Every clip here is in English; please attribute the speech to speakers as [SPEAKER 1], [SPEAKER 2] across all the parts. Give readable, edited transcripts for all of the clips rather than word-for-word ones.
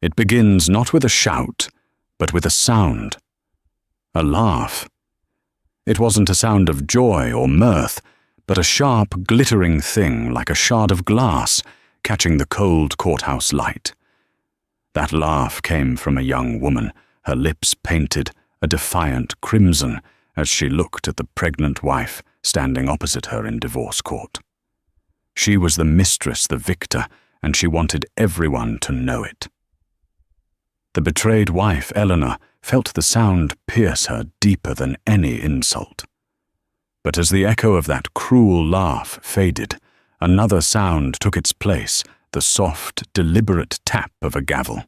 [SPEAKER 1] It begins not with a shout, but with a sound. A laugh. It wasn't a sound of joy or mirth, but a sharp, glittering thing like a shard of glass catching the cold courthouse light. That laugh came from a young woman, her lips painted a defiant crimson as she looked at the pregnant wife standing opposite her in divorce court. She was the mistress, the victor, and she wanted everyone to know it. The betrayed wife, Eleanor, felt the sound pierce her deeper than any insult. But as the echo of that cruel laugh faded, another sound took its place, the soft, deliberate tap of a gavel.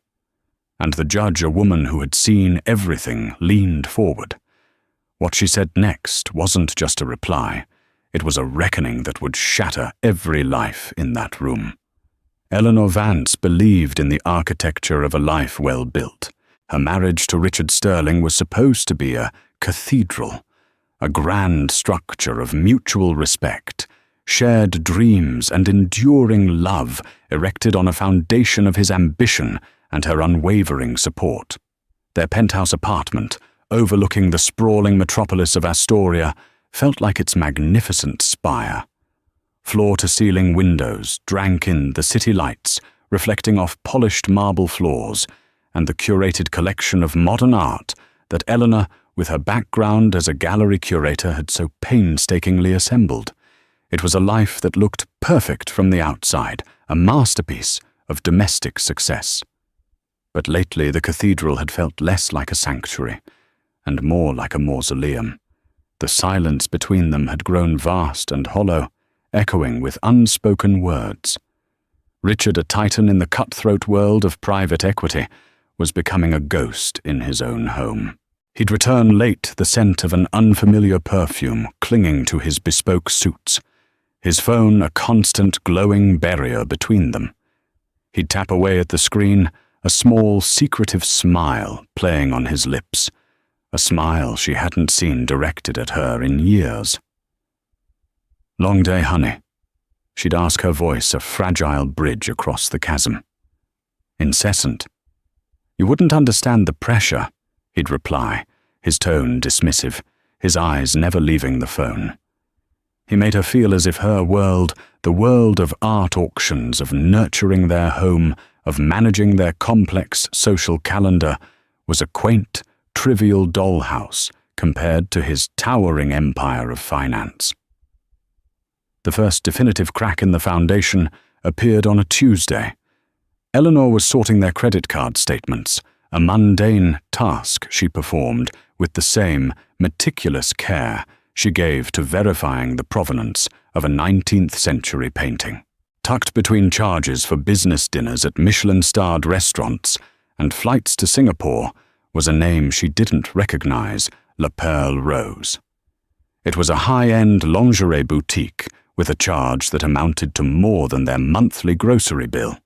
[SPEAKER 1] And the judge, a woman who had seen everything, leaned forward. What she said next wasn't just a reply. It was a reckoning that would shatter every life in that room. Eleanor Vance believed in the architecture of a life well built. Her marriage to Richard Sterling was supposed to be a cathedral, a grand structure of mutual respect, shared dreams and enduring love erected on a foundation of his ambition and her unwavering support. Their penthouse apartment, overlooking the sprawling metropolis of Astoria, felt like its magnificent spire. Floor-to-ceiling windows drank in the city lights, reflecting off polished marble floors, and the curated collection of modern art that Eleanor, with her background as a gallery curator, had so painstakingly assembled. It was a life that looked perfect from the outside, a masterpiece of domestic success. But lately the cathedral had felt less like a sanctuary, and more like a mausoleum. The silence between them had grown vast and hollow, echoing with unspoken words. Richard, a titan in the cutthroat world of private equity, was becoming a ghost in his own home. He'd return late, the scent of an unfamiliar perfume clinging to his bespoke suits, his phone a constant glowing barrier between them. He'd tap away at the screen, a small, secretive smile playing on his lips, a smile she hadn't seen directed at her in years. "Long day, honey," she'd ask, her voice a fragile bridge across the chasm. Incessant. "You wouldn't understand the pressure," he'd reply, his tone dismissive, his eyes never leaving the phone. He made her feel as if her world, the world of art auctions, of nurturing their home, of managing their complex social calendar, was a quaint, trivial dollhouse compared to his towering empire of finance. The first definitive crack in the foundation appeared on a Tuesday. Eleanor was sorting their credit card statements, a mundane task she performed with the same meticulous care she gave to verifying the provenance of a 19th century painting. Tucked between charges for business dinners at Michelin-starred restaurants and flights to Singapore was a name she didn't recognize, La Perle Rose. It was a high-end lingerie boutique with a charge that amounted to more than their monthly grocery bill.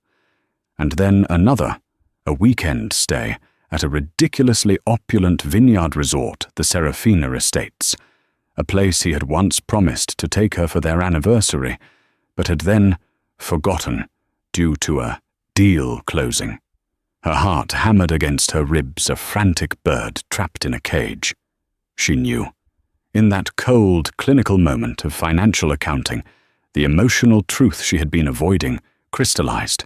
[SPEAKER 1] And then another, a weekend stay at a ridiculously opulent vineyard resort, the Serafina Estates, a place he had once promised to take her for their anniversary, but had then forgotten due to a deal closing. Her heart hammered against her ribs, a frantic bird trapped in a cage. She knew. In that cold, clinical moment of financial accounting, the emotional truth she had been avoiding crystallized.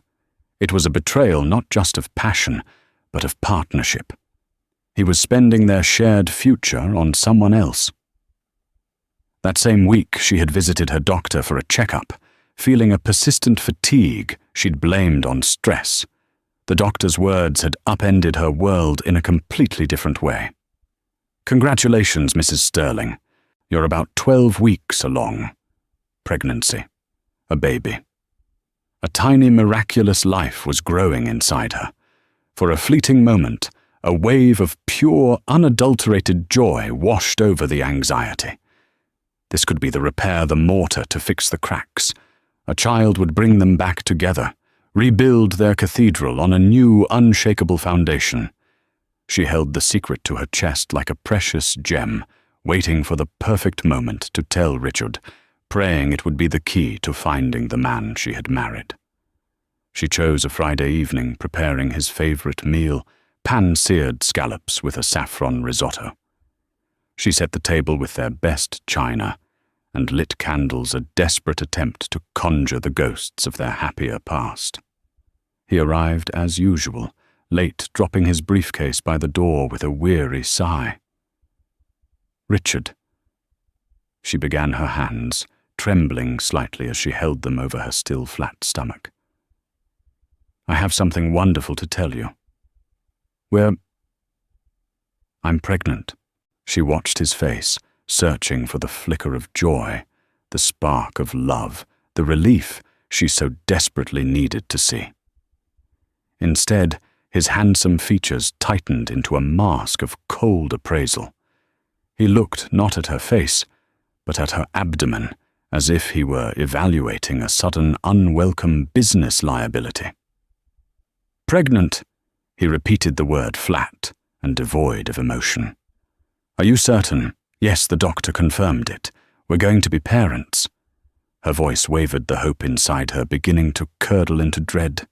[SPEAKER 1] It was a betrayal not just of passion, but of partnership. He was spending their shared future on someone else. That same week, she had visited her doctor for a checkup, feeling a persistent fatigue she'd blamed on stress. The doctor's words had upended her world in a completely different way. "Congratulations, Mrs. Sterling. You're about 12 weeks along. Pregnancy. A baby." A tiny miraculous life was growing inside her. For a fleeting moment, a wave of pure, unadulterated joy washed over the anxiety. This could be the repair, the mortar to fix the cracks. A child would bring them back together, rebuild their cathedral on a new, unshakable foundation. She held the secret to her chest like a precious gem, waiting for the perfect moment to tell Richard, praying it would be the key to finding the man she had married. She chose a Friday evening, preparing his favorite meal, pan-seared scallops with a saffron risotto. She set the table with their best china and lit candles, a desperate attempt to conjure the ghosts of their happier past. He arrived as usual, late, dropping his briefcase by the door with a weary sigh. "Richard." She began her hands, trembling slightly as she held them over her still flat stomach. "I have something wonderful to tell you. I'm pregnant." She watched his face, searching for the flicker of joy, the spark of love, the relief she so desperately needed to see. Instead, his handsome features tightened into a mask of cold appraisal. He looked not at her face, but at her abdomen, as if he were evaluating a sudden unwelcome business liability. "Pregnant," he repeated the word flat and devoid of emotion. "Are you certain?" "Yes, the doctor confirmed it. We're going to be parents." Her voice wavered, the hope inside her beginning to curdle into dread.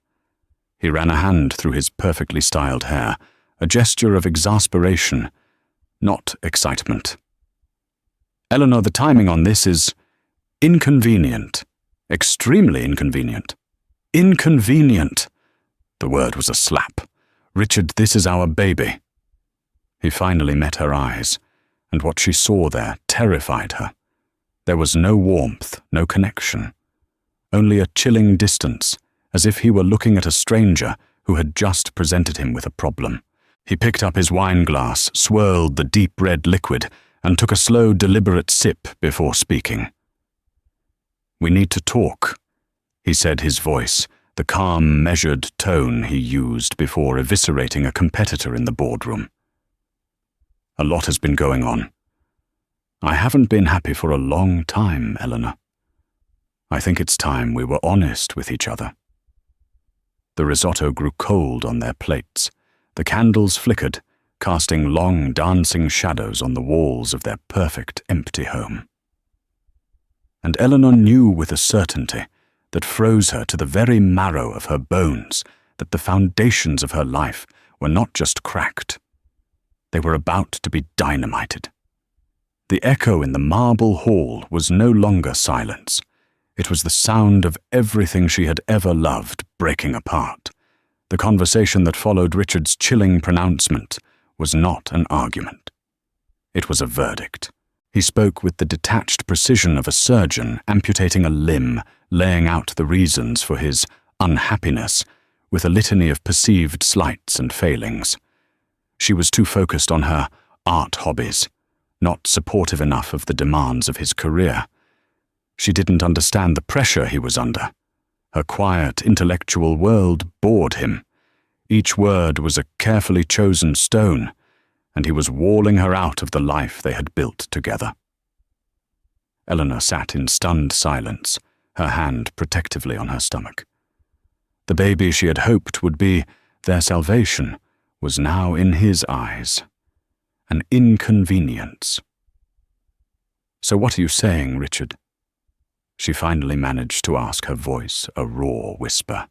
[SPEAKER 1] He ran a hand through his perfectly styled hair, a gesture of exasperation, not excitement. "Eleanor, the timing on this is inconvenient. Extremely inconvenient." "Inconvenient." The word was a slap. "Richard, this is our baby." He finally met her eyes, and what she saw there terrified her. There was no warmth, no connection, only a chilling distance, as if he were looking at a stranger who had just presented him with a problem. He picked up his wine glass, swirled the deep red liquid, and took a slow, deliberate sip before speaking. "We need to talk," he said, his voice, the calm, measured tone he used before eviscerating a competitor in the boardroom. "A lot has been going on. I haven't been happy for a long time, Eleanor. I think it's time we were honest with each other." The risotto grew cold on their plates. The candles flickered, casting long, dancing shadows on the walls of their perfect, empty home. And Eleanor knew with a certainty that froze her to the very marrow of her bones that the foundations of her life were not just cracked. They were about to be dynamited. The echo in the marble hall was no longer silence. It was the sound of everything she had ever loved breaking apart. The conversation that followed Richard's chilling pronouncement was not an argument. It was a verdict. He spoke with the detached precision of a surgeon amputating a limb, laying out the reasons for his unhappiness with a litany of perceived slights and failings. She was too focused on her art hobbies, not supportive enough of the demands of his career. She didn't understand the pressure he was under. Her quiet, intellectual world bored him. Each word was a carefully chosen stone, and he was walling her out of the life they had built together. Eleanor sat in stunned silence, her hand protectively on her stomach. The baby she had hoped would be their salvation was now in his eyes an inconvenience. "So what are you saying, Richard?" She finally managed to ask, her voice a raw whisper.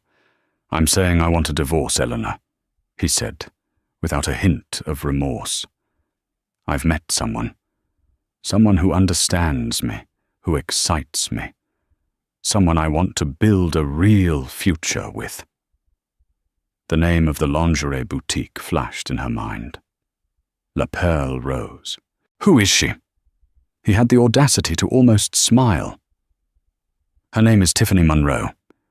[SPEAKER 1] "I'm saying I want a divorce, Eleanor," he said, without a hint of remorse. "I've met someone who understands me, who excites me, someone I want to build a real future with." The name of the lingerie boutique flashed in her mind. La Perle Rose. "Who is she?" He had the audacity to almost smile. "Her name is Tiffany Monroe.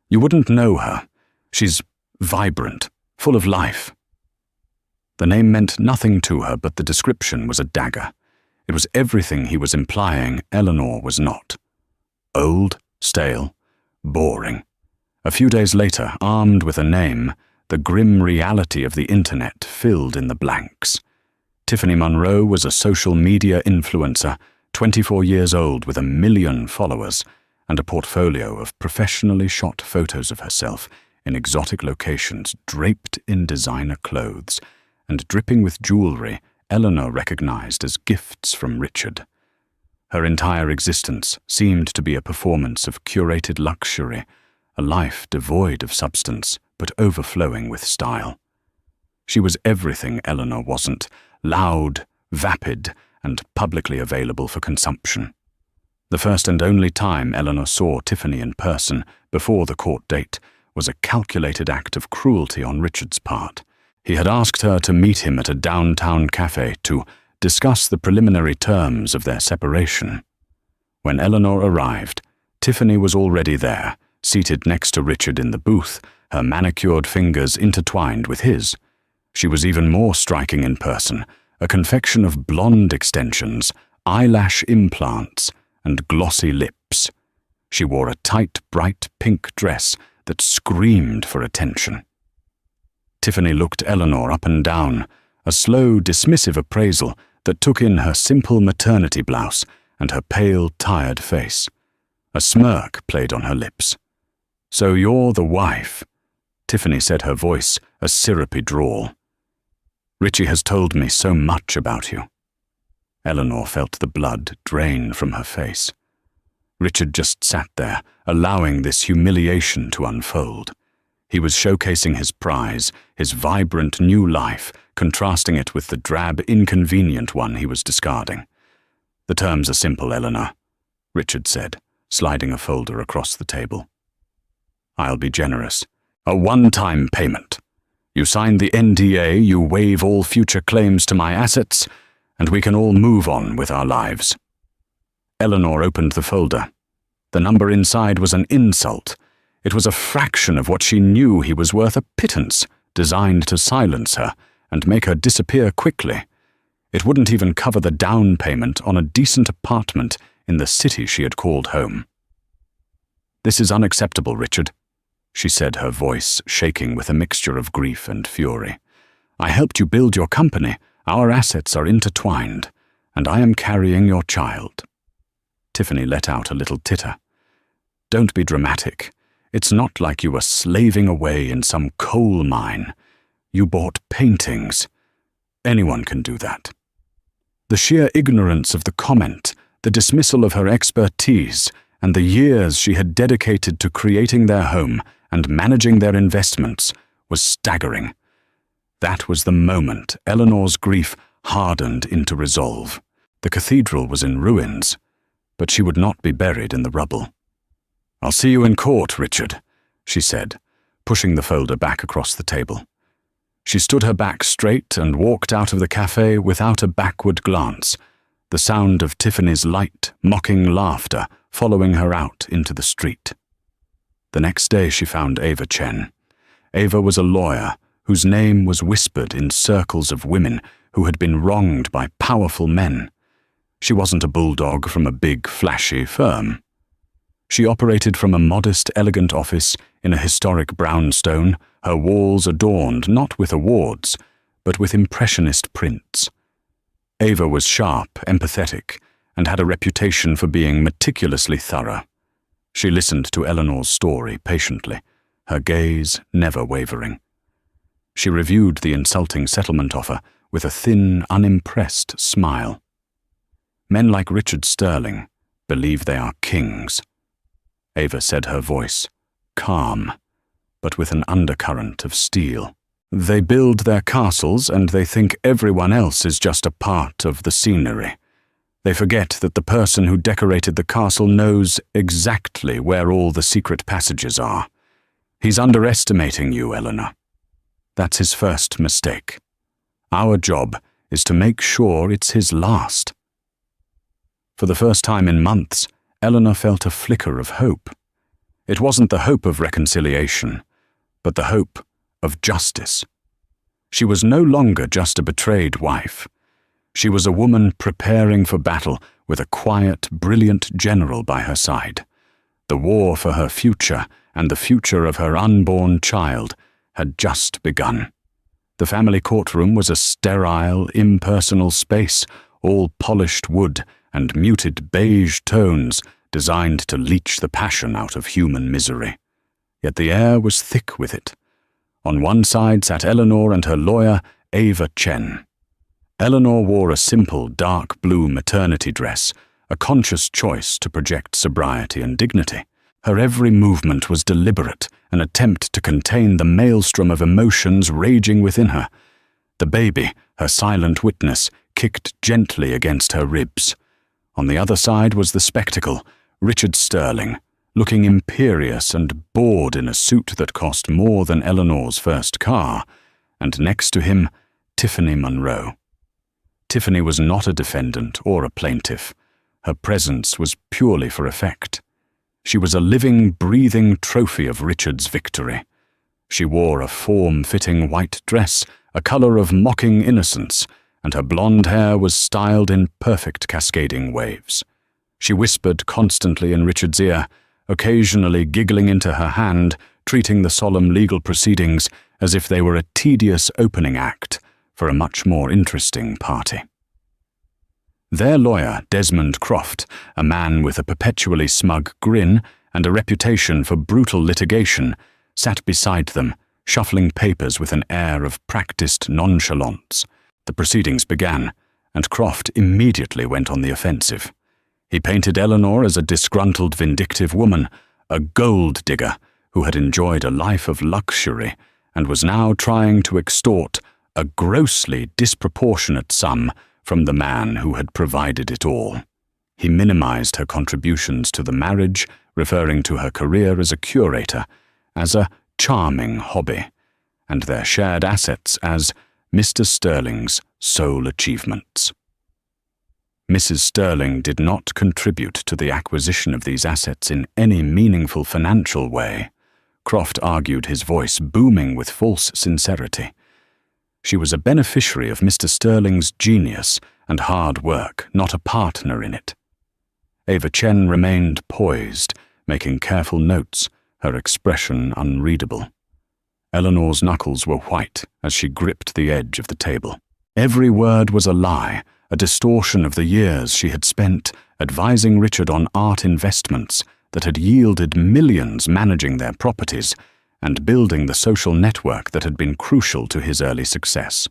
[SPEAKER 1] You wouldn't know her. She's vibrant, full of life." The name meant nothing to her, but the description was a dagger. It was everything he was implying Eleanor was not. Old, stale, boring. A few days later, armed with a name, the grim reality of the internet filled in the blanks. Tiffany Monroe was a social media influencer, 24 years old with 1 million followers, and a portfolio of professionally shot photos of herself in exotic locations, draped in designer clothes, and dripping with jewelry Eleanor recognized as gifts from Richard. Her entire existence seemed to be a performance of curated luxury, a life devoid of substance but overflowing with style. She was everything Eleanor wasn't: loud, vapid, and publicly available for consumption. The first and only time Eleanor saw Tiffany in person before the court date was a calculated act of cruelty on Richard's part. He had asked her to meet him at a downtown cafe to discuss the preliminary terms of their separation. When Eleanor arrived, Tiffany was already there, seated next to Richard in the booth, her manicured fingers intertwined with his. She was even more striking in person, a confection of blonde extensions, eyelash implants, and glossy lips. She wore a tight, bright pink dress that screamed for attention. Tiffany looked Eleanor up and down, a slow, dismissive appraisal that took in her simple maternity blouse and her pale, tired face. A smirk played on her lips. "So you're the wife," Tiffany said, her voice a syrupy drawl. "Richie has told me so much about you." Eleanor felt the blood drain from her face. Richard just sat there, allowing this humiliation to unfold. He was showcasing his prize, his vibrant new life, contrasting it with the drab, inconvenient one he was discarding. "The terms are simple, Eleanor," Richard said, sliding a folder across the table. "I'll be generous. A one-time payment. You sign the NDA, you waive all future claims to my assets, and we can all move on with our lives." Eleanor opened the folder. The number inside was an insult. It was a fraction of what she knew he was worth, a pittance designed to silence her and make her disappear quickly. It wouldn't even cover the down payment on a decent apartment in the city she had called home. "This is unacceptable, Richard," she said, her voice shaking with a mixture of grief and fury. "I helped you build your company. Our assets are intertwined, and I am carrying your child." Tiffany let out a little titter. "Don't be dramatic. It's not like you were slaving away in some coal mine. You bought paintings. Anyone can do that." The sheer ignorance of the comment, the dismissal of her expertise, and the years she had dedicated to creating their home and managing their investments was staggering. That was the moment Eleanor's grief hardened into resolve. The cathedral was in ruins, but she would not be buried in the rubble. "I'll see you in court, Richard," she said, pushing the folder back across the table. She stood her back straight and walked out of the cafe without a backward glance, the sound of Tiffany's light, mocking laughter following her out into the street. The next day she found Ava Chen. Ava was a lawyer whose name was whispered in circles of women who had been wronged by powerful men. She wasn't a bulldog from a big, flashy firm. She operated from a modest, elegant office in a historic brownstone, her walls adorned not with awards, but with impressionist prints. Ava was sharp, empathetic, and had a reputation for being meticulously thorough. She listened to Eleanor's story patiently, her gaze never wavering. She reviewed the insulting settlement offer with a thin, unimpressed smile. Men like Richard Sterling believe they are kings. Ava said, her voice calm, but with an undercurrent of steel. They build their castles and they think everyone else is just a part of the scenery. They forget that the person who decorated the castle knows exactly where all the secret passages are. He's underestimating you, Eleanor. That's his first mistake. Our job is to make sure it's his last. For the first time in months, Eleanor felt a flicker of hope. It wasn't the hope of reconciliation, but the hope of justice. She was no longer just a betrayed wife. She was a woman preparing for battle with a quiet, brilliant general by her side. The war for her future and the future of her unborn child had just begun. The family courtroom was a sterile, impersonal space, all polished wood and muted beige tones designed to leach the passion out of human misery. Yet the air was thick with it. On one side sat Eleanor and her lawyer, Ava Chen. Eleanor wore a simple dark blue maternity dress, a conscious choice to project sobriety and dignity. Her every movement was deliberate, an attempt to contain the maelstrom of emotions raging within her. The baby, her silent witness, kicked gently against her ribs. On the other side was the spectacle, Richard Sterling, looking imperious and bored in a suit that cost more than Eleanor's first car, and next to him, Tiffany Monroe. Tiffany was not a defendant or a plaintiff. Her presence was purely for effect. She was a living, breathing trophy of Richard's victory. She wore a form-fitting white dress, a color of mocking innocence, and her blonde hair was styled in perfect cascading waves. She whispered constantly in Richard's ear, occasionally giggling into her hand, treating the solemn legal proceedings as if they were a tedious opening act for a much more interesting party. Their lawyer, Desmond Croft, a man with a perpetually smug grin and a reputation for brutal litigation, sat beside them, shuffling papers with an air of practiced nonchalance. The proceedings began, and Croft immediately went on the offensive. He painted Eleanor as a disgruntled, vindictive woman, a gold digger who had enjoyed a life of luxury and was now trying to extort a grossly disproportionate sum from the man who had provided it all. He minimized her contributions to the marriage, referring to her career as a curator, as a charming hobby, and their shared assets as Mr. Sterling's sole achievements. Mrs. Sterling did not contribute to the acquisition of these assets in any meaningful financial way. Croft argued, his voice booming with false sincerity. She was a beneficiary of Mr. Sterling's genius and hard work, not a partner in it. Ava Chen remained poised, making careful notes, her expression unreadable. Eleanor's knuckles were white as she gripped the edge of the table. Every word was a lie, a distortion of the years she had spent advising Richard on art investments that had yielded millions managing their properties and building the social network that had been crucial to his early success.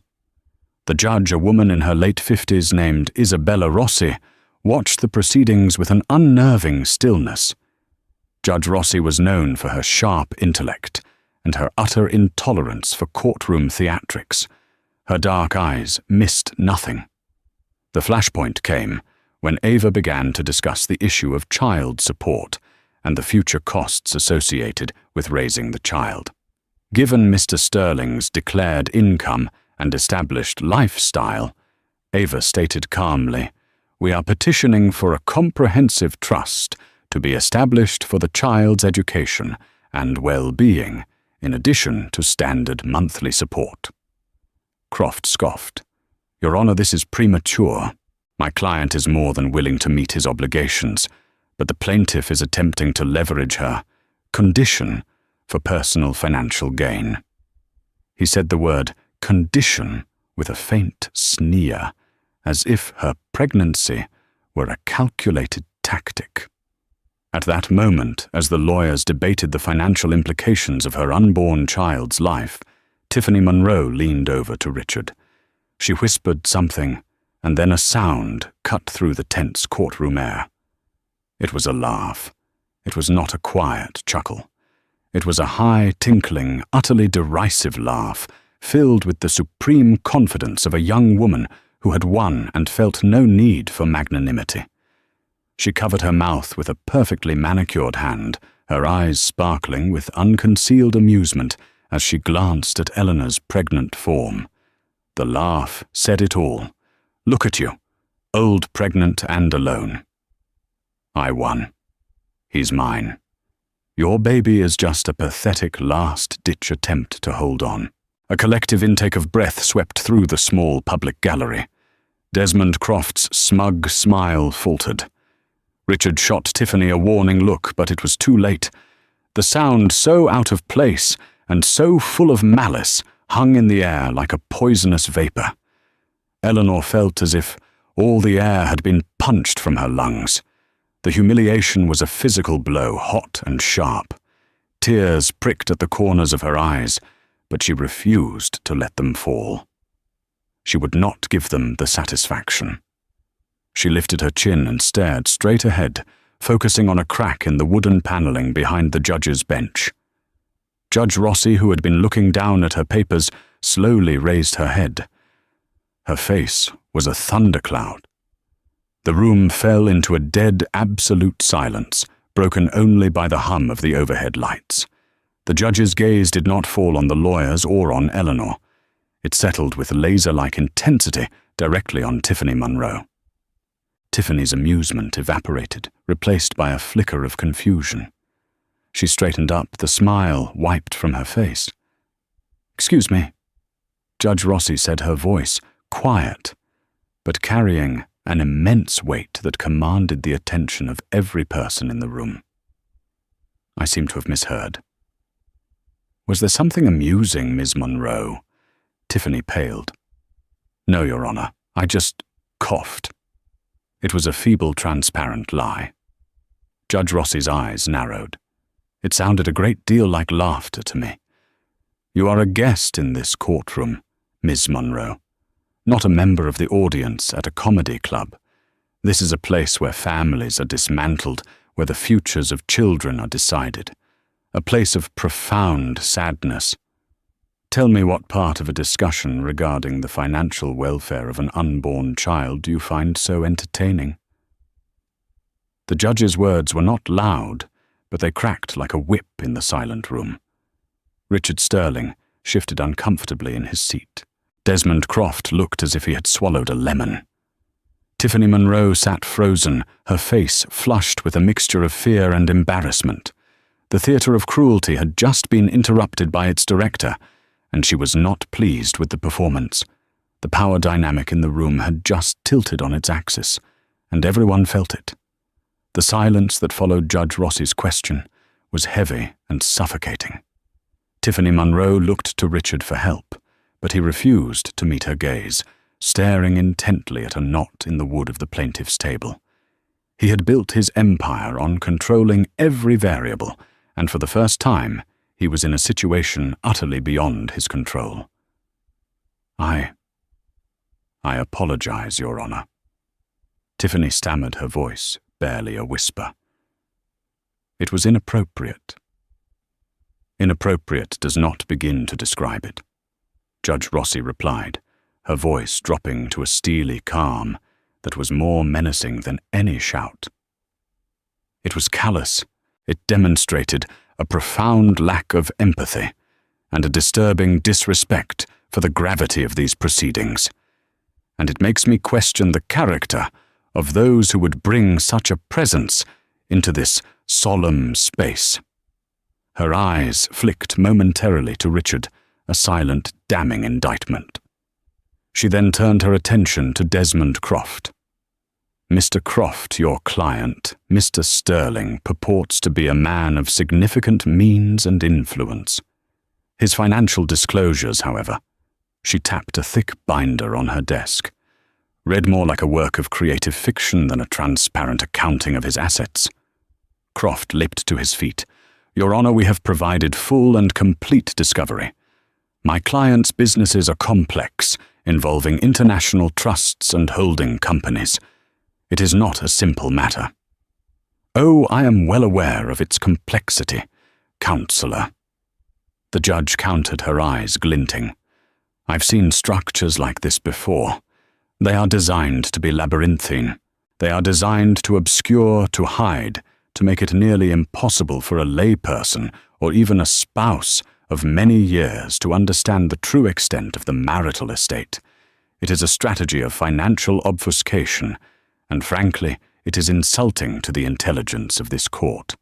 [SPEAKER 1] The judge, a woman in her late 50s named Isabella Rossi, watched the proceedings with an unnerving stillness. Judge Rossi was known for her sharp intellect and her utter intolerance for courtroom theatrics. Her dark eyes missed nothing. The flashpoint came when Ava began to discuss the issue of child support and the future costs associated with raising the child. Given Mr. Sterling's declared income and established lifestyle, Ava stated calmly, "We are petitioning for a comprehensive trust to be established for the child's education and well-being, in addition to standard monthly support." Croft scoffed. "Your Honor, this is premature. My client is more than willing to meet his obligations, but the plaintiff is attempting to leverage her condition for personal financial gain." He said the word condition with a faint sneer, as if her pregnancy were a calculated tactic. At that moment, as the lawyers debated the financial implications of her unborn child's life, Tiffany Monroe leaned over to Richard. She whispered something, and then a sound cut through the tense courtroom air. It was a laugh. It was not a quiet chuckle. It was a high, tinkling, utterly derisive laugh, filled with the supreme confidence of a young woman who had won and felt no need for magnanimity. She covered her mouth with a perfectly manicured hand, her eyes sparkling with unconcealed amusement as she glanced at Eleanor's pregnant form. The laugh said it all. "Look at you, old, pregnant, and alone. I won. He's mine. Your baby is just a pathetic last-ditch attempt to hold on." A collective intake of breath swept through the small public gallery. Desmond Croft's smug smile faltered. Richard shot Tiffany a warning look, but it was too late. The sound, so out of place and so full of malice, hung in the air like a poisonous vapor. Eleanor felt as if all the air had been punched from her lungs. The humiliation was a physical blow, hot and sharp. Tears pricked at the corners of her eyes, but she refused to let them fall. She would not give them the satisfaction. She lifted her chin and stared straight ahead, focusing on a crack in the wooden paneling behind the judge's bench. Judge Rossi, who had been looking down at her papers, slowly raised her head. Her face was a thundercloud. The room fell into a dead, absolute silence, broken only by the hum of the overhead lights. The judge's gaze did not fall on the lawyers or on Eleanor. It settled with laser-like intensity directly on Tiffany Monroe. Tiffany's amusement evaporated, replaced by a flicker of confusion. She straightened up, the smile wiped from her face. "Excuse me," Judge Rossi said, her voice quiet, but carrying an immense weight that commanded the attention of every person in the room. "I seem to have misheard. Was there something amusing, Ms. Monroe?" Tiffany paled. "No, Your Honor. I just coughed." It was a feeble, transparent lie. Judge Rossi's eyes narrowed. It sounded a great deal like laughter to me. "You are a guest in this courtroom, Ms. Monroe, not a member of the audience at a comedy club. This is a place where families are dismantled, where the futures of children are decided. A place of profound sadness. Tell me, what part of a discussion regarding the financial welfare of an unborn child do you find so entertaining?" The judge's words were not loud, but they cracked like a whip in the silent room. Richard Sterling shifted uncomfortably in his seat. Desmond Croft looked as if he had swallowed a lemon. Tiffany Monroe sat frozen, her face flushed with a mixture of fear and embarrassment. The theatre of cruelty had just been interrupted by its director, and she was not pleased with the performance. The power dynamic in the room had just tilted on its axis, and everyone felt it. The silence that followed Judge Rossi's question was heavy and suffocating. Tiffany Monroe looked to Richard for help, but he refused to meet her gaze, staring intently at a knot in the wood of the plaintiff's table. He had built his empire on controlling every variable, and for the first time, he was in a situation utterly beyond his control. I apologize, Your Honor." Tiffany stammered, her voice barely a whisper. "It was inappropriate." "Inappropriate does not begin to describe it," Judge Rossi replied, her voice dropping to a steely calm that was more menacing than any shout. It was callous. It demonstrated a profound lack of empathy and a disturbing disrespect for the gravity of these proceedings. And it makes me question the character of those who would bring such a presence into this solemn space. Her eyes flicked momentarily to Richard, a silent, damning indictment. She then turned her attention to Desmond Croft. "Mr. Croft, your client, Mr. Sterling, purports to be a man of significant means and influence. His financial disclosures, however," she tapped a thick binder on her desk, "read more like a work of creative fiction than a transparent accounting of his assets." Croft leaped to his feet. "Your Honor, we have provided full and complete discovery. My client's businesses are complex, involving international trusts and holding companies. It is not a simple matter." "Oh, I am well aware of its complexity, Counselor." The judge countered, her eyes glinting. "I've seen structures like this before. They are designed to be labyrinthine. They are designed to obscure, to hide, to make it nearly impossible for a layperson or even a spouse of many years to understand the true extent of the marital estate. It is a strategy of financial obfuscation, and frankly, it is insulting to the intelligence of this court."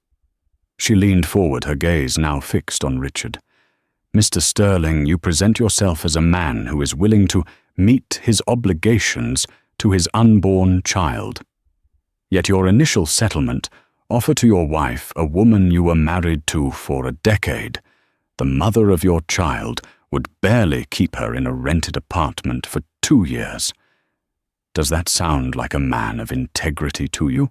[SPEAKER 1] She leaned forward, her gaze now fixed on Richard. "Mr. Sterling, you present yourself as a man who is willing to meet his obligations to his unborn child. Yet your initial settlement offered to your wife, a woman you were married to for a decade, the mother of your child, would barely keep her in a rented apartment for 2 years. Does that sound like a man of integrity to you?"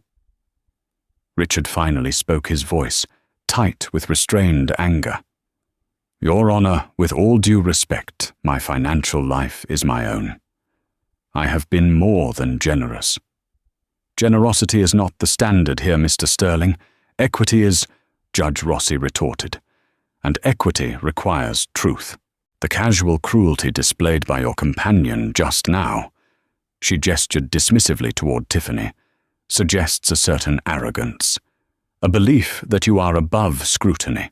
[SPEAKER 1] Richard finally spoke, his voice tight with restrained anger. "Your Honor, with all due respect, my financial life is my own. I have been more than generous." Generosity is not the standard here, Mr. Sterling. Equity is, Judge Rossi retorted. And equity requires truth. The casual cruelty displayed by your companion just now, she gestured dismissively toward Tiffany, suggests a certain arrogance, a belief that you are above scrutiny,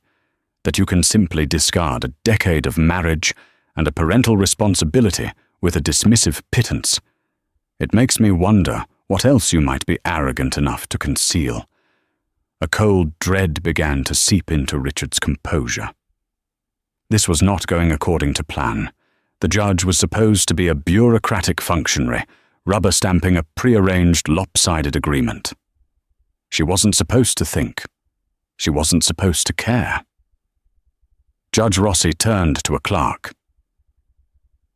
[SPEAKER 1] that you can simply discard a decade of marriage and a parental responsibility with a dismissive pittance. It makes me wonder what else you might be arrogant enough to conceal. A cold dread began to seep into Richard's composure. This was not going according to plan. The judge was supposed to be a bureaucratic functionary, rubber-stamping a prearranged, lopsided agreement. She wasn't supposed to think. She wasn't supposed to care. Judge Rossi turned to a clerk.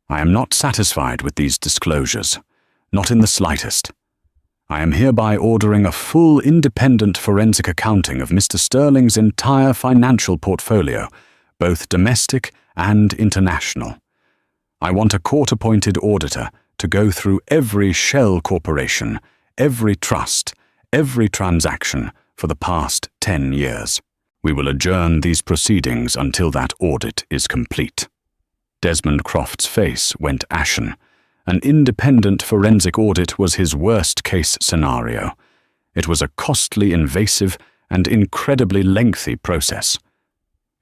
[SPEAKER 1] I am not satisfied with these disclosures, not in the slightest. I am hereby ordering a full independent forensic accounting of Mr. Sterling's entire financial portfolio, both domestic and international. I want a court-appointed auditor to go through every shell corporation, every trust, every transaction for the past 10 years. We will adjourn these proceedings until that audit is complete. Desmond Croft's face went ashen. An independent forensic audit was his worst-case scenario. It was a costly, invasive, and incredibly lengthy process.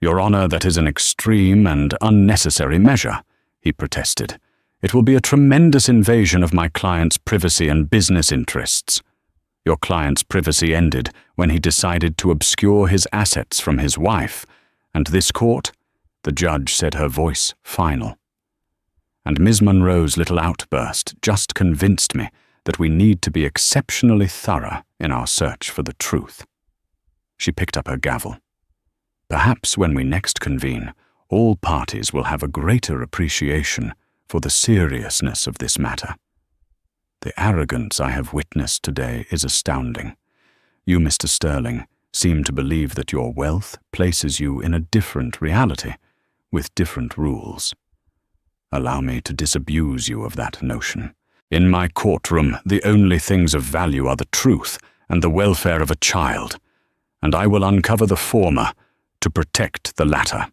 [SPEAKER 1] Your Honor, that is an extreme and unnecessary measure, he protested. It will be a tremendous invasion of my client's privacy and business interests. Your client's privacy ended when he decided to obscure his assets from his wife, and this court, the judge said, her voice final. And Ms. Monroe's little outburst just convinced me that we need to be exceptionally thorough in our search for the truth. She picked up her gavel. Perhaps when we next convene, all parties will have a greater appreciation for the seriousness of this matter. The arrogance I have witnessed today is astounding. You, Mr. Sterling, seem to believe that your wealth places you in a different reality, with different rules. Allow me to disabuse you of that notion. In my courtroom, the only things of value are the truth and the welfare of a child, and I will uncover the former to protect the latter.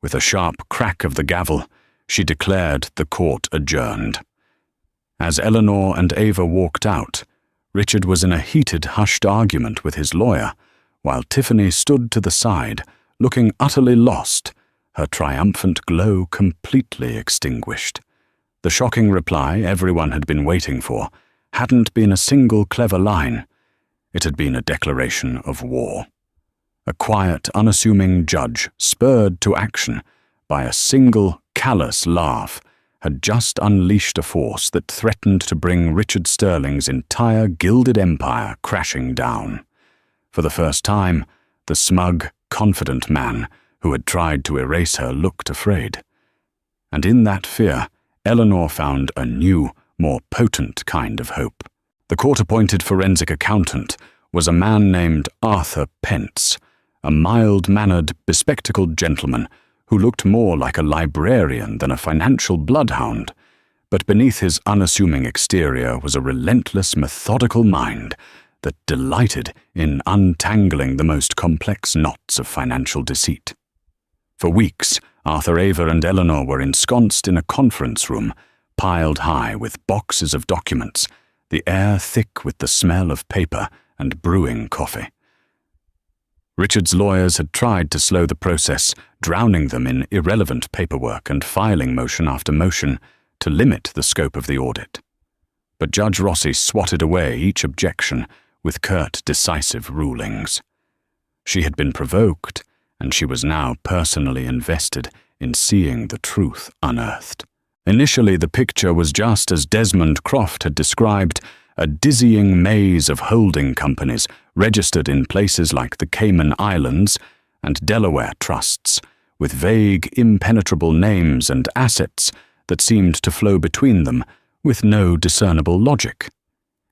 [SPEAKER 1] With a sharp crack of the gavel, she declared the court adjourned. As Eleanor and Ava walked out, Richard was in a heated, hushed argument with his lawyer, while Tiffany stood to the side, looking utterly lost, her triumphant glow completely extinguished. The shocking reply everyone had been waiting for hadn't been a single clever line. It had been a declaration of war. A quiet, unassuming judge, spurred to action by a single, callous laugh, had just unleashed a force that threatened to bring Richard Sterling's entire gilded empire crashing down. For the first time, the smug, confident man who had tried to erase her looked afraid. And in that fear, Eleanor found a new, more potent kind of hope. The court-appointed forensic accountant was a man named Arthur Pence, a mild-mannered, bespectacled gentleman who looked more like a librarian than a financial bloodhound, but beneath his unassuming exterior was a relentless, methodical mind that delighted in untangling the most complex knots of financial deceit. For weeks, Arthur, Ava, and Eleanor were ensconced in a conference room, piled high with boxes of documents, the air thick with the smell of paper and brewing coffee. Richard's lawyers had tried to slow the process, drowning them in irrelevant paperwork and filing motion after motion to limit the scope of the audit. But Judge Rossi swatted away each objection with curt, decisive rulings. She had been provoked, and she was now personally invested in seeing the truth unearthed. Initially, the picture was just as Desmond Croft had described, a dizzying maze of holding companies registered in places like the Cayman Islands and Delaware trusts, with vague, impenetrable names and assets that seemed to flow between them with no discernible logic.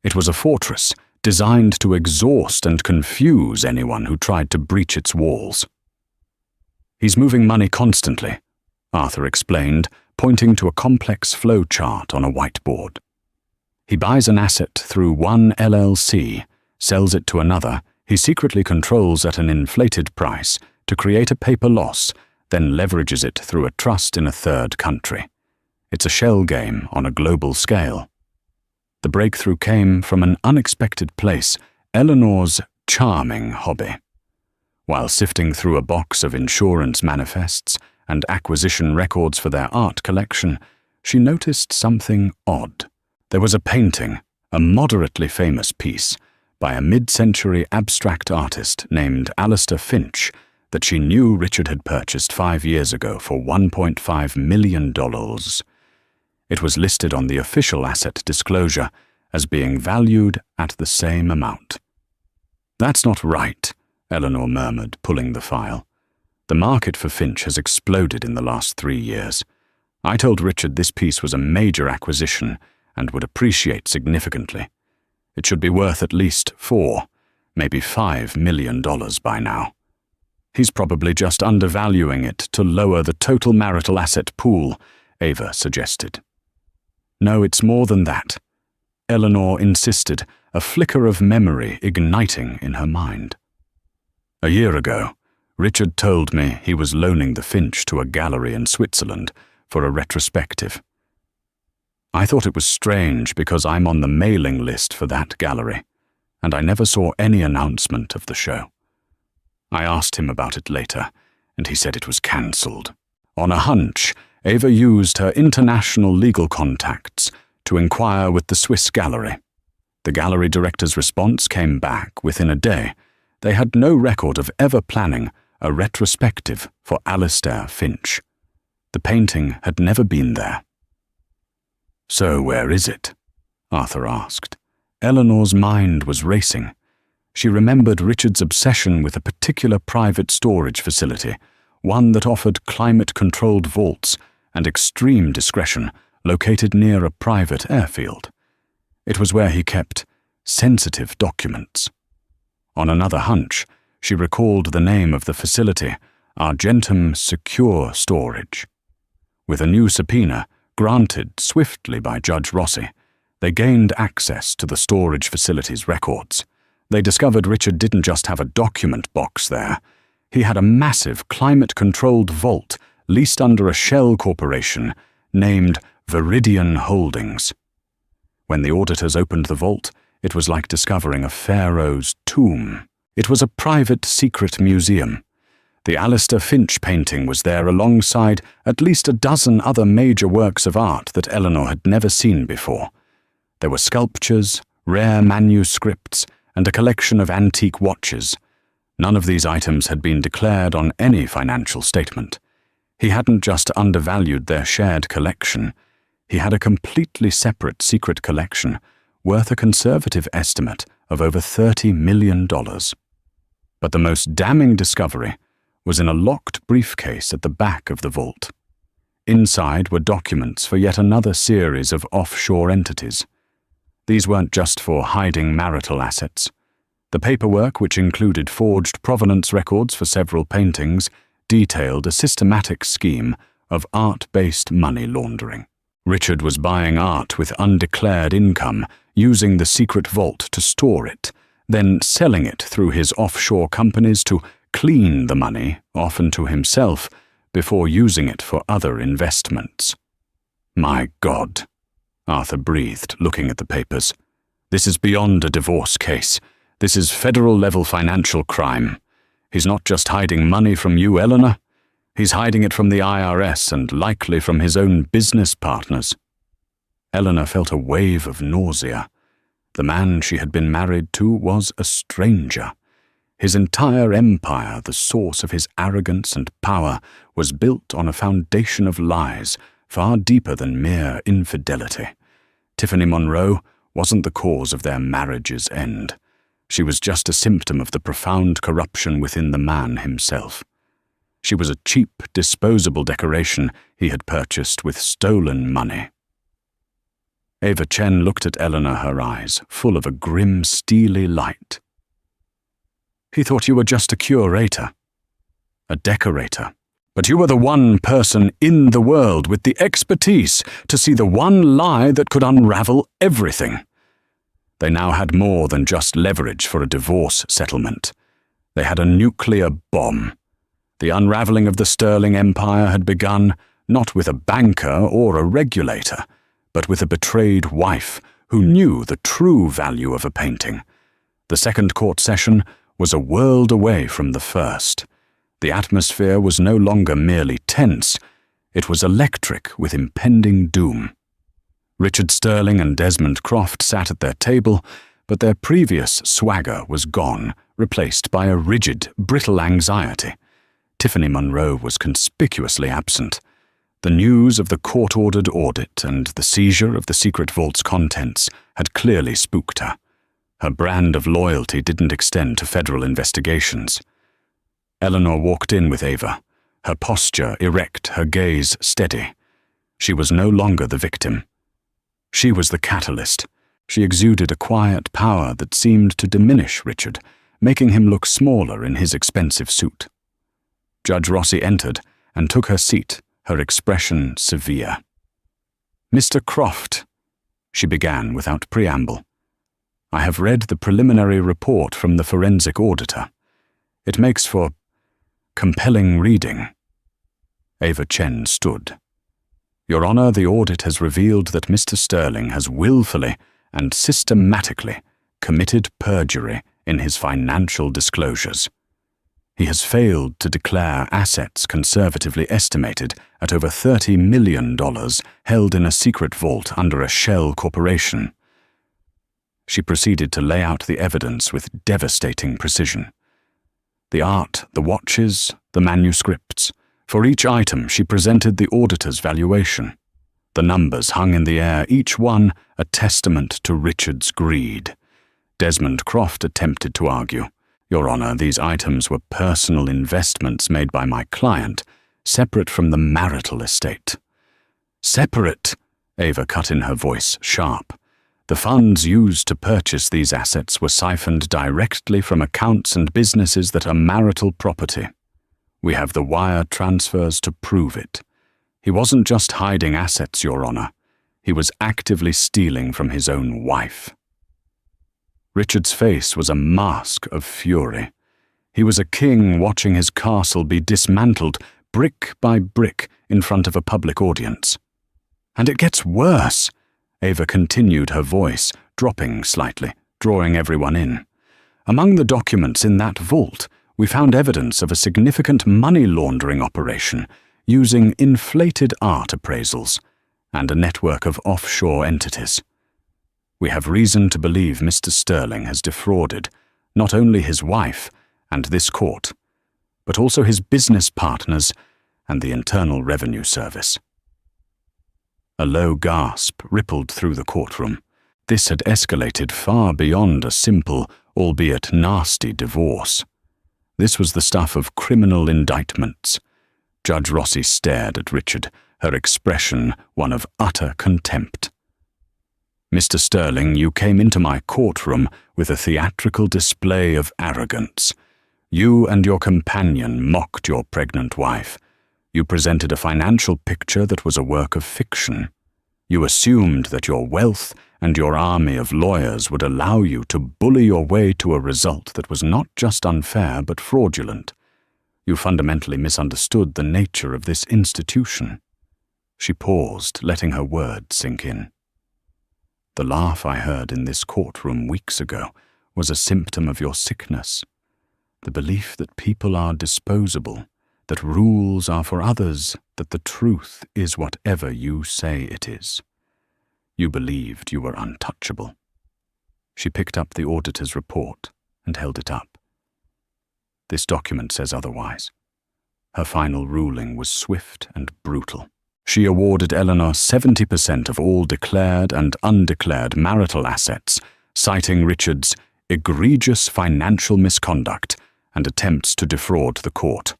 [SPEAKER 1] It was a fortress designed to exhaust and confuse anyone who tried to breach its walls. "He's moving money constantly," Arthur explained, pointing to a complex flow chart on a whiteboard. He buys an asset through one LLC, sells it to another, he secretly controls at an inflated price to create a paper loss, then leverages it through a trust in a third country. It's a shell game on a global scale. The breakthrough came from an unexpected place, Eleanor's charming hobby. While sifting through a box of insurance manifests and acquisition records for their art collection, she noticed something odd. There was a painting, a moderately famous piece, by a mid-century abstract artist named Alistair Finch, that she knew Richard had purchased 5 years ago for $1.5 million. It was listed on the official asset disclosure as being valued at the same amount. "That's not right," Eleanor murmured, pulling the file. "The market for Finch has exploded in the last 3 years. I told Richard this piece was a major acquisition and would appreciate significantly. It should be worth at least $4, maybe $5 million by now. He's probably just undervaluing it to lower the total marital asset pool," Ava suggested. "No, it's more than that," Eleanor insisted, a flicker of memory igniting in her mind. "A year ago, Richard told me he was loaning the Finch to a gallery in Switzerland for a retrospective. I thought it was strange because I'm on the mailing list for that gallery, and I never saw any announcement of the show. I asked him about it later, and he said it was cancelled. On a hunch, Ava used her international legal contacts to inquire with the Swiss gallery. The gallery director's response came back within a day. They had no record of ever planning a retrospective for Alistair Finch. The painting had never been there. "So where is it?" Arthur asked. Eleanor's mind was racing. She remembered Richard's obsession with a particular private storage facility, one that offered climate-controlled vaults and extreme discretion, located near a private airfield. It was where he kept sensitive documents. On another hunch, she recalled the name of the facility, Argentum Secure Storage. With a new subpoena, granted swiftly by Judge Rossi, they gained access to the storage facility's records. They discovered Richard didn't just have a document box there. He had a massive climate-controlled vault leased under a shell corporation named Viridian Holdings. When the auditors opened the vault, it was like discovering a pharaoh's tomb. It was a private secret museum. The Alistair Finch painting was there alongside at least a dozen other major works of art that Eleanor had never seen before. There were sculptures, rare manuscripts, and a collection of antique watches. None of these items had been declared on any financial statement. He hadn't just undervalued their shared collection. He had a completely separate secret collection, worth a conservative estimate of over $30 million. But the most damning discovery was in a locked briefcase at the back of the vault. Inside were documents for yet another series of offshore entities. These weren't just for hiding marital assets. The paperwork, which included forged provenance records for several paintings, detailed a systematic scheme of art-based money laundering. Richard was buying art with undeclared income, using the secret vault to store it, then selling it through his offshore companies to clean the money, often to himself, before using it for other investments. "My God," Arthur breathed, looking at the papers. "This is beyond a divorce case. This is federal-level financial crime. He's not just hiding money from you, Eleanor. He's hiding it from the IRS and likely from his own business partners." Eleanor felt a wave of nausea. The man she had been married to was a stranger. His entire empire, the source of his arrogance and power, was built on a foundation of lies far deeper than mere infidelity. Tiffany Monroe wasn't the cause of their marriage's end. She was just a symptom of the profound corruption within the man himself. She was a cheap, disposable decoration he had purchased with stolen money. Ava Chen looked at Eleanor, her eyes full of a grim, steely light. "He thought you were just a curator." "A decorator," But you were the one person in the world with the expertise to see the one lie that could unravel everything. They now had more than just leverage for a divorce settlement. They had a nuclear bomb. The unraveling of the Sterling Empire had begun not with a banker or a regulator, but with a betrayed wife who knew the true value of a painting. The second court session was a world away from the first. The atmosphere was no longer merely tense, it was electric with impending doom. Richard Sterling and Desmond Croft sat at their table, but their previous swagger was gone, replaced by a rigid, brittle anxiety. Tiffany Monroe was conspicuously absent. The news of the court-ordered audit and the seizure of the secret vault's contents had clearly spooked her. Her brand of loyalty didn't extend to federal investigations. Eleanor walked in with Ava, her posture erect, her gaze steady. She was no longer the victim. She was the catalyst. She exuded a quiet power that seemed to diminish Richard, making him look smaller in his expensive suit. Judge Rossi entered and took her seat, her expression severe. "Mr. Croft," she began without preamble, "I have read the preliminary report from the forensic auditor. It makes for compelling reading." Ava Chen stood. "Your Honor, the audit has revealed that Mr. Sterling has willfully and systematically committed perjury in his financial disclosures. He has failed to declare assets conservatively estimated at over $30 million held in a secret vault under a shell corporation." She proceeded to lay out the evidence with devastating precision. The art, the watches, the manuscripts. For each item she presented the auditor's valuation. The numbers hung in the air, each one a testament to Richard's greed. Desmond Croft attempted to argue, "Your Honor, these items were personal investments made by my client, separate from the marital estate." "Separate," Ava cut in, her voice sharp. "The funds used to purchase these assets were siphoned directly from accounts and businesses that are marital property. We have the wire transfers to prove it. He wasn't just hiding assets, Your Honor. He was actively stealing from his own wife." Richard's face was a mask of fury. He was a king watching his castle be dismantled brick by brick in front of a public audience. "And it gets worse," Ava continued, her voice dropping slightly, drawing everyone in. "Among the documents in that vault, we found evidence of a significant money laundering operation using inflated art appraisals and a network of offshore entities. We have reason to believe Mr. Sterling has defrauded not only his wife and this court, but also his business partners and the Internal Revenue Service." A low gasp rippled through the courtroom. This had escalated far beyond a simple, albeit nasty, divorce. This was the stuff of criminal indictments. Judge Rossi stared at Richard, her expression one of utter contempt. "Mr. Sterling, you came into my courtroom with a theatrical display of arrogance. You and your companion mocked your pregnant wife. You presented a financial picture that was a work of fiction. You assumed that your wealth and your army of lawyers would allow you to bully your way to a result that was not just unfair but fraudulent. You fundamentally misunderstood the nature of this institution." She paused, letting her words sink in. "The laugh I heard in this courtroom weeks ago was a symptom of your sickness. The belief that people are disposable, that rules are for others, that the truth is whatever you say it is. You believed you were untouchable." She picked up the auditor's report and held it up. "This document says otherwise." Her final ruling was swift and brutal. She awarded Eleanor 70% of all declared and undeclared marital assets, citing Richard's egregious financial misconduct and attempts to defraud the court.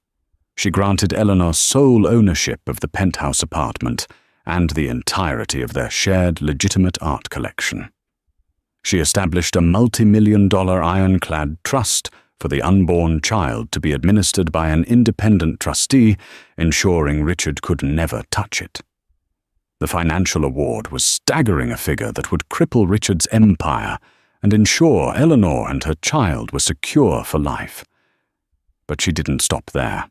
[SPEAKER 1] She granted Eleanor sole ownership of the penthouse apartment and the entirety of their shared legitimate art collection. She established a multi-million-dollar ironclad trust for the unborn child to be administered by an independent trustee, ensuring Richard could never touch it. The financial award was staggering, a figure that would cripple Richard's empire and ensure Eleanor and her child were secure for life. But she didn't stop there.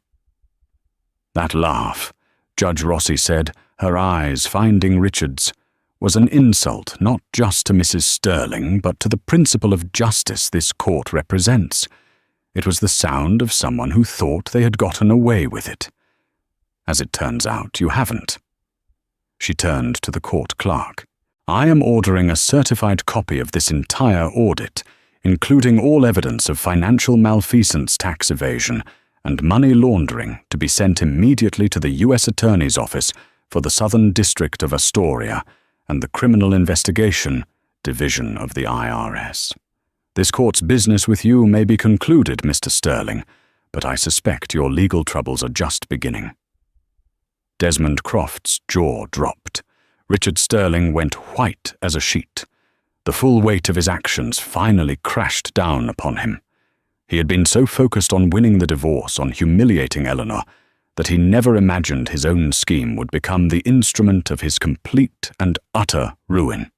[SPEAKER 1] That laugh, Judge Rossi said, her eyes finding Richard's, was an insult not just to Mrs. Sterling, but to the principle of justice this court represents. It was the sound of someone who thought they had gotten away with it. As it turns out, you haven't. She turned to the court clerk. I am ordering a certified copy of this entire audit, including all evidence of financial malfeasance, tax evasion, and money laundering, to be sent immediately to the U.S. Attorney's Office for the Southern District of Astoria and the Criminal Investigation Division of the IRS. This court's business with you may be concluded, Mr. Sterling, but I suspect your legal troubles are just beginning. Desmond Croft's jaw dropped. Richard Sterling went white as a sheet. The full weight of his actions finally crashed down upon him. He had been so focused on winning the divorce, on humiliating Eleanor, that he never imagined his own scheme would become the instrument of his complete and utter ruin.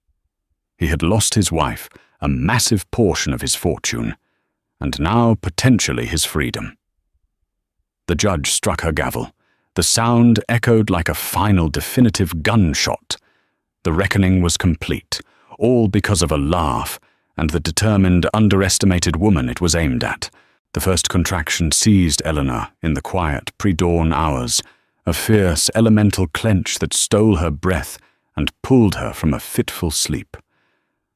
[SPEAKER 1] He had lost his wife, a massive portion of his fortune, and now potentially his freedom. The judge struck her gavel. The sound echoed like a final definitive gunshot. The reckoning was complete, all because of a laugh and the determined, underestimated woman it was aimed at. The first contraction seized Eleanor in the quiet pre-dawn hours, a fierce elemental clench that stole her breath and pulled her from a fitful sleep.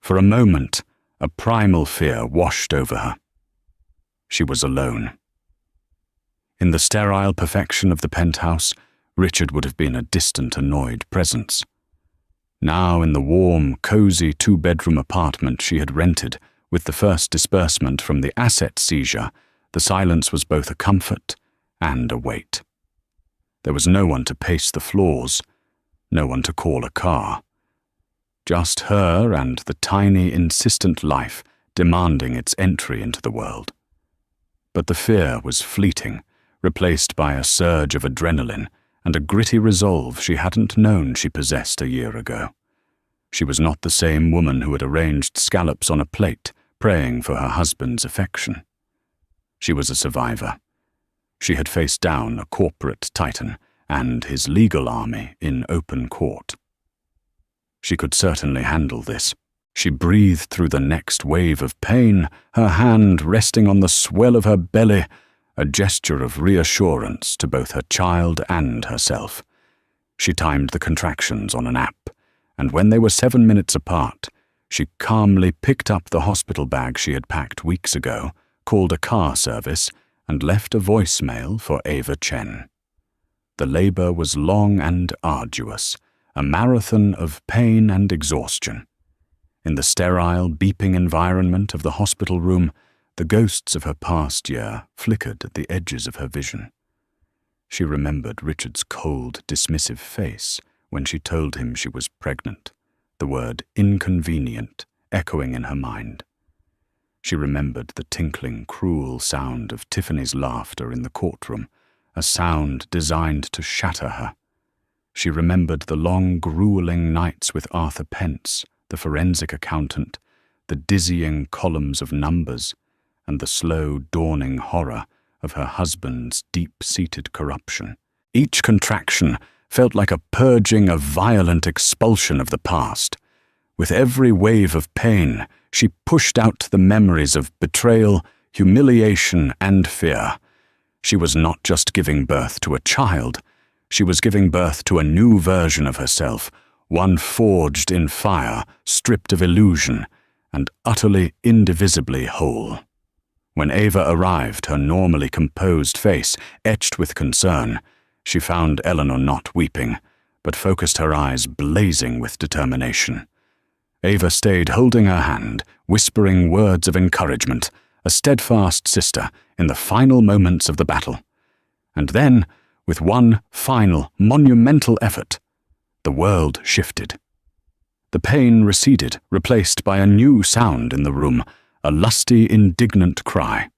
[SPEAKER 1] For a moment, a primal fear washed over her. She was alone. In the sterile perfection of the penthouse, Richard would have been a distant, annoyed presence. Now, in the warm, cozy two-bedroom apartment she had rented with the first disbursement from the asset seizure, the silence was both a comfort and a weight. There was no one to pace the floors, no one to call a car. Just her and the tiny, insistent life demanding its entry into the world. But the fear was fleeting, replaced by a surge of adrenaline and a gritty resolve she hadn't known she possessed a year ago. She was not the same woman who had arranged scallops on a plate, praying for her husband's affection. She was a survivor. She had faced down a corporate titan and his legal army in open court. She could certainly handle this. She breathed through the next wave of pain, her hand resting on the swell of her belly, a gesture of reassurance to both her child and herself. She timed the contractions on an app, and when they were 7 minutes apart, she calmly picked up the hospital bag she had packed weeks ago, called a car service, and left a voicemail for Ava Chen. The labor was long and arduous, a marathon of pain and exhaustion. In the sterile, beeping environment of the hospital room, the ghosts of her past year flickered at the edges of her vision. She remembered Richard's cold, dismissive face when she told him she was pregnant, the word inconvenient echoing in her mind. She remembered the tinkling, cruel sound of Tiffany's laughter in the courtroom, a sound designed to shatter her. She remembered the long, grueling nights with Arthur Pence, the forensic accountant, the dizzying columns of numbers, and the slow, dawning horror of her husband's deep-seated corruption. Each contraction felt like a purging, a violent expulsion of the past. With every wave of pain, she pushed out the memories of betrayal, humiliation, and fear. She was not just giving birth to a child. She was giving birth to a new version of herself, one forged in fire, stripped of illusion, and utterly indivisibly whole. When Ava arrived, her normally composed face etched with concern, she found Eleanor not weeping, but focused her eyes blazing with determination. Ava stayed holding her hand, whispering words of encouragement, a steadfast sister in the final moments of the battle. And then, with one final, monumental effort, the world shifted. The pain receded, replaced by a new sound in the room, a lusty, indignant cry.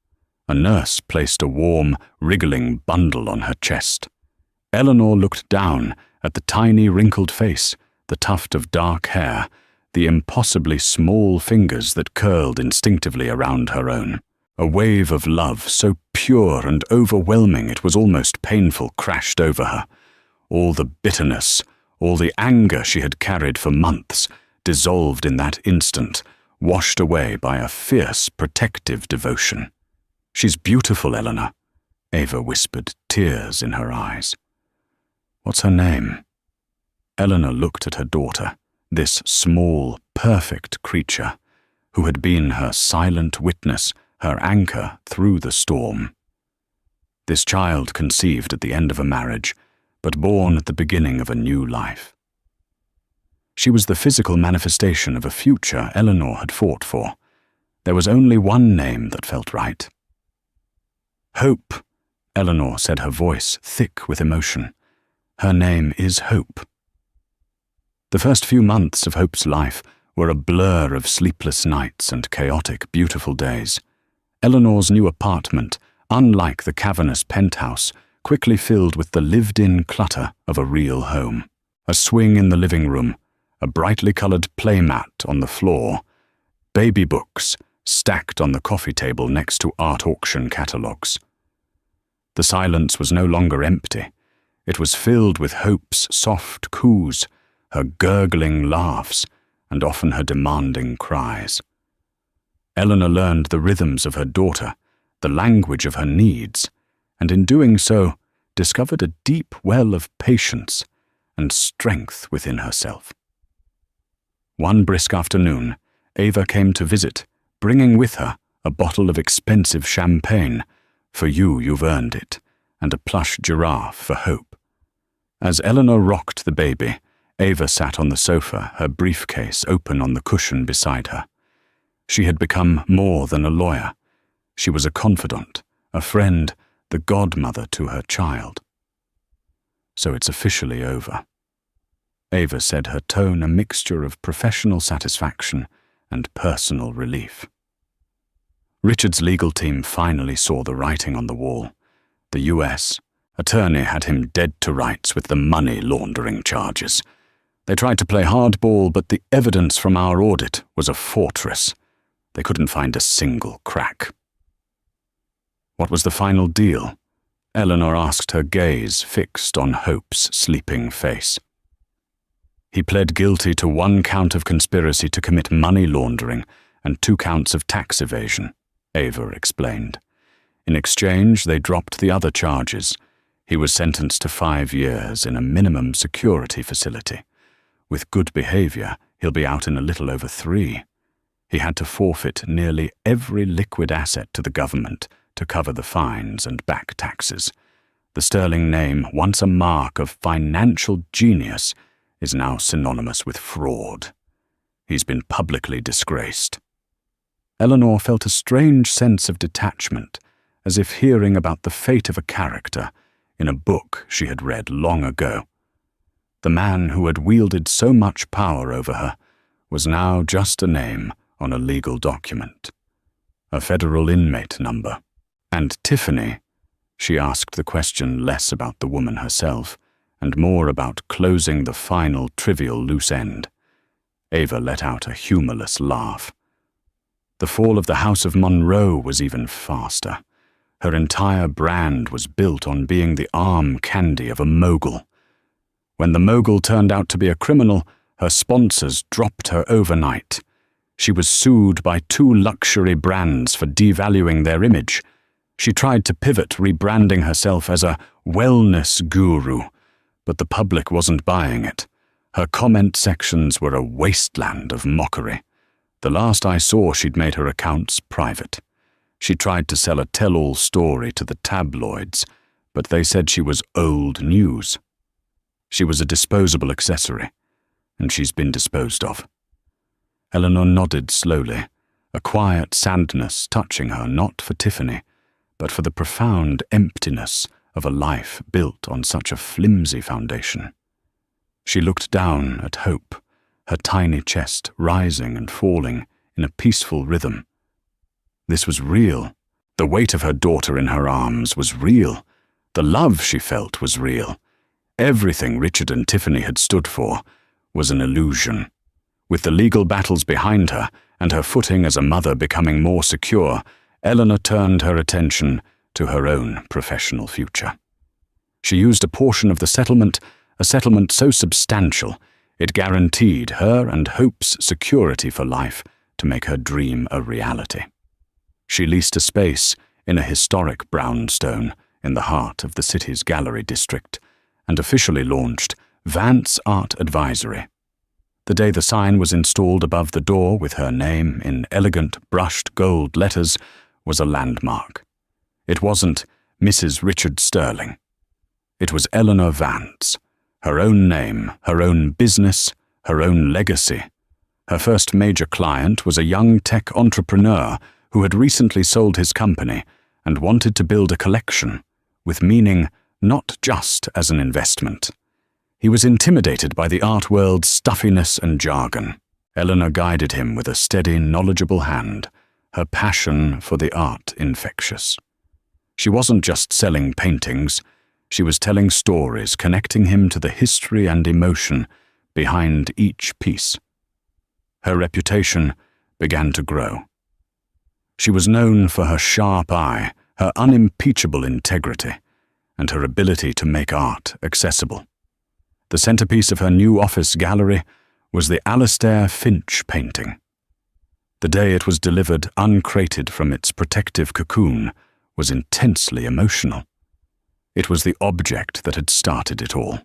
[SPEAKER 1] A nurse placed a warm, wriggling bundle on her chest. Eleanor looked down at the tiny wrinkled face, the tuft of dark hair, the impossibly small fingers that curled instinctively around her own. A wave of love so pure and overwhelming it was almost painful crashed over her. All the bitterness, all the anger she had carried for months, dissolved in that instant, washed away by a fierce, protective devotion. "She's beautiful, Eleanor," Ava whispered, tears in her eyes. "What's her name?" Eleanor looked at her daughter, this small, perfect creature, who had been her silent witness, her anchor through the storm. This child conceived at the end of a marriage, but born at the beginning of a new life. She was the physical manifestation of a future Eleanor had fought for. There was only one name that felt right. "Hope," Eleanor said, her voice thick with emotion. "Her name is Hope." The first few months of Hope's life were a blur of sleepless nights and chaotic, beautiful days. Eleanor's new apartment, unlike the cavernous penthouse, quickly filled with the lived-in clutter of a real home. A swing in the living room, a brightly colored playmat on the floor, baby books stacked on the coffee table next to art auction catalogues. The silence was no longer empty. It was filled with Hope's soft coos, her gurgling laughs, and often her demanding cries. Eleanor learned the rhythms of her daughter, the language of her needs, and in doing so, discovered a deep well of patience and strength within herself. One brisk afternoon, Ava came to visit, bringing with her a bottle of expensive champagne, "For you, you've earned it," and a plush giraffe for Hope. As Eleanor rocked the baby, Ava sat on the sofa, her briefcase open on the cushion beside her. She had become more than a lawyer. She was a confidant, a friend, the godmother to her child. "So it's officially over," Ava said, her tone a mixture of professional satisfaction and personal relief. Richard's legal team finally saw the writing on the wall. The U.S. attorney had him dead to rights with the money laundering charges. They tried to play hardball, but the evidence from our audit was a fortress. They couldn't find a single crack. "What was the final deal?" Eleanor asked, her gaze fixed on Hope's sleeping face. "He pled guilty to 1 count of conspiracy to commit money laundering and 2 counts of tax evasion," Ava explained. "In exchange, they dropped the other charges. He was sentenced to 5 years in a minimum security facility. With good behavior, he'll be out in a little over 3. He had to forfeit nearly every liquid asset to the government to cover the fines and back taxes. The sterling name, once a mark of financial genius, is now synonymous with fraud. He's been publicly disgraced." Eleanor felt a strange sense of detachment, as if hearing about the fate of a character in a book she had read long ago. The man who had wielded so much power over her was now just a name on a legal document. A federal inmate number. And Tiffany? She asked the question less about the woman herself, and more about closing the final trivial loose end. Ava let out a humorless laugh. The fall of the House of Monroe was even faster. Her entire brand was built on being the arm candy of a mogul. When the mogul turned out to be a criminal, her sponsors dropped her overnight. She was sued by 2 luxury brands for devaluing their image. She tried to pivot, rebranding herself as a wellness guru, but the public wasn't buying it. Her comment sections were a wasteland of mockery. The last I saw, she'd made her accounts private. She tried to sell a tell-all story to the tabloids, but they said she was old news. She was a disposable accessory, and she's been disposed of. Eleanor nodded slowly, a quiet sadness touching her, not for Tiffany, but for the profound emptiness of a life built on such a flimsy foundation. She looked down at Hope, her tiny chest rising and falling in a peaceful rhythm. This was real, The weight of her daughter in her arms was real. The love she felt was real. Everything Richard and Tiffany had stood for was an illusion. With the legal battles behind her and her footing as a mother becoming more secure, Eleanor turned her attention to her own professional future. She used a portion of the settlement, a settlement so substantial it guaranteed her and Hope's security for life, to make her dream a reality. She leased a space in a historic brownstone in the heart of the city's gallery district and officially launched Vance Art Advisory. The day the sign was installed above the door with her name in elegant brushed gold letters was a landmark. It wasn't Mrs. Richard Sterling. It was Eleanor Vance, her own name, her own business, her own legacy. Her first major client was a young tech entrepreneur who had recently sold his company and wanted to build a collection, with meaning not just as an investment. He was intimidated by the art world's stuffiness and jargon. Eleanor guided him with a steady, knowledgeable hand, her passion for the art infectious. She wasn't just selling paintings, she was telling stories, connecting him to the history and emotion behind each piece. Her reputation began to grow. She was known for her sharp eye, her unimpeachable integrity, and her ability to make art accessible. The centerpiece of her new office gallery was the Alastair Finch painting. The day it was delivered uncrated from its protective cocoon was intensely emotional. It was the object that had started it all.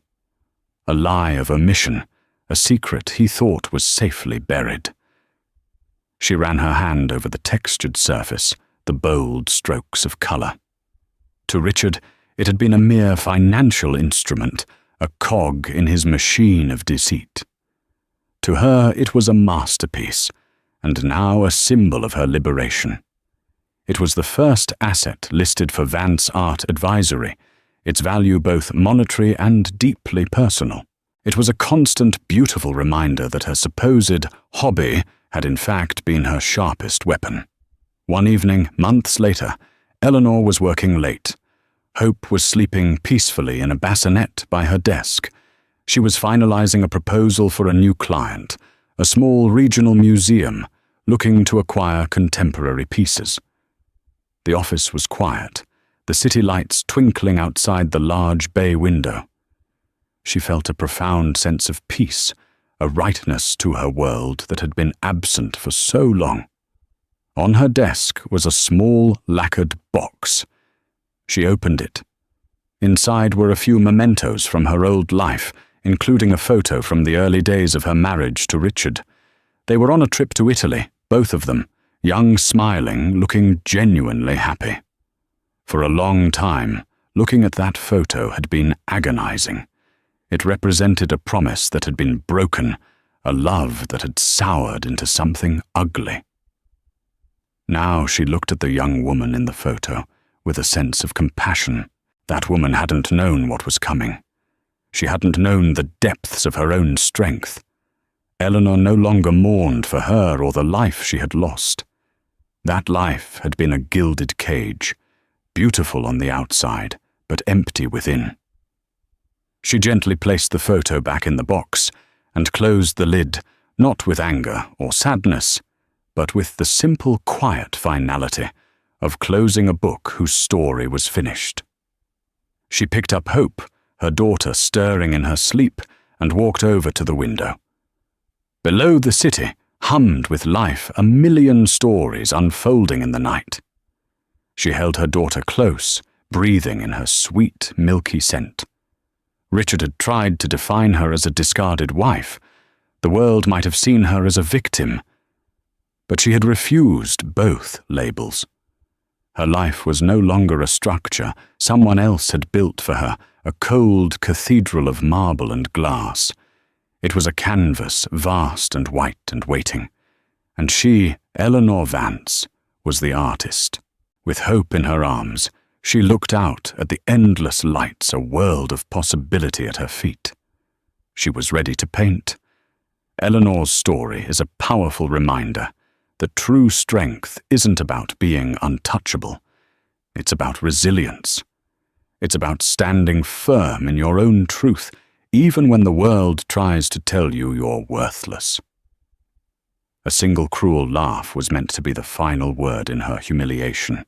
[SPEAKER 1] A lie of omission, a secret he thought was safely buried. She ran her hand over the textured surface, the bold strokes of color. To Richard, it had been a mere financial instrument, a cog in his machine of deceit. To her, it was a masterpiece, and now a symbol of her liberation. It was the first asset listed for Vance Art Advisory, its value both monetary and deeply personal. It was a constant, beautiful reminder that her supposed hobby had in fact been her sharpest weapon. One evening, months later, Eleanor was working late. Hope was sleeping peacefully in a bassinet by her desk. She was finalizing a proposal for a new client, a small regional museum looking to acquire contemporary pieces. The office was quiet, the city lights twinkling outside the large bay window. She felt a profound sense of peace, a rightness to her world that had been absent for so long. On her desk was a small lacquered box. She opened it. Inside were a few mementos from her old life, including a photo from the early days of her marriage to Richard. They were on a trip to Italy, both of them, young, smiling, looking genuinely happy. For a long time, looking at that photo had been agonizing. It represented a promise that had been broken, a love that had soured into something ugly. Now she looked at the young woman in the photo with a sense of compassion. That woman hadn't known what was coming. She hadn't known the depths of her own strength. Eleanor no longer mourned for her or the life she had lost. That life had been a gilded cage, beautiful on the outside, but empty within. She gently placed the photo back in the box and closed the lid, not with anger or sadness, but with the simple, quiet finality of closing a book whose story was finished. She picked up Hope, her daughter stirring in her sleep, and walked over to the window. Below the city hummed with life, a million stories unfolding in the night. She held her daughter close, breathing in her sweet, milky scent. Richard had tried to define her as a discarded wife. The world might have seen her as a victim, but she had refused both labels. Her life was no longer a structure someone else had built for her, a cold cathedral of marble and glass. It was a canvas, vast and white and waiting. And she, Eleanor Vance, was the artist. With hope in her arms, she looked out at the endless lights, a world of possibility at her feet. She was ready to paint. Eleanor's story is a powerful reminder that true strength isn't about being untouchable. It's about resilience. It's about standing firm in your own truth, even when the world tries to tell you you're worthless. A single cruel laugh was meant to be the final word in her humiliation,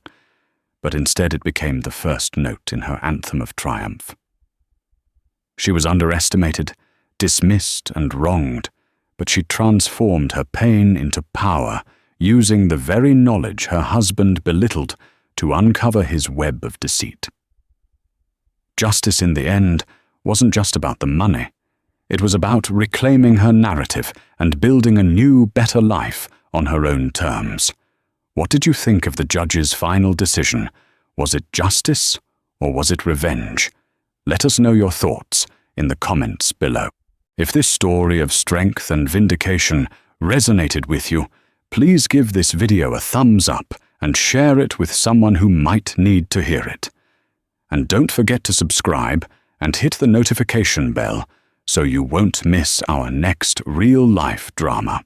[SPEAKER 1] but instead it became the first note in her anthem of triumph. She was underestimated, dismissed and wronged, but she transformed her pain into power, using the very knowledge her husband belittled to uncover his web of deceit. Justice in the end wasn't just about the money. It was about reclaiming her narrative and building a new, better life on her own terms. What did you think of the judge's final decision? Was it justice or was it revenge? Let us know your thoughts in the comments below. If this story of strength and vindication resonated with you, please give this video a thumbs up and share it with someone who might need to hear it. And don't forget to subscribe and hit the notification bell so you won't miss our next real-life drama.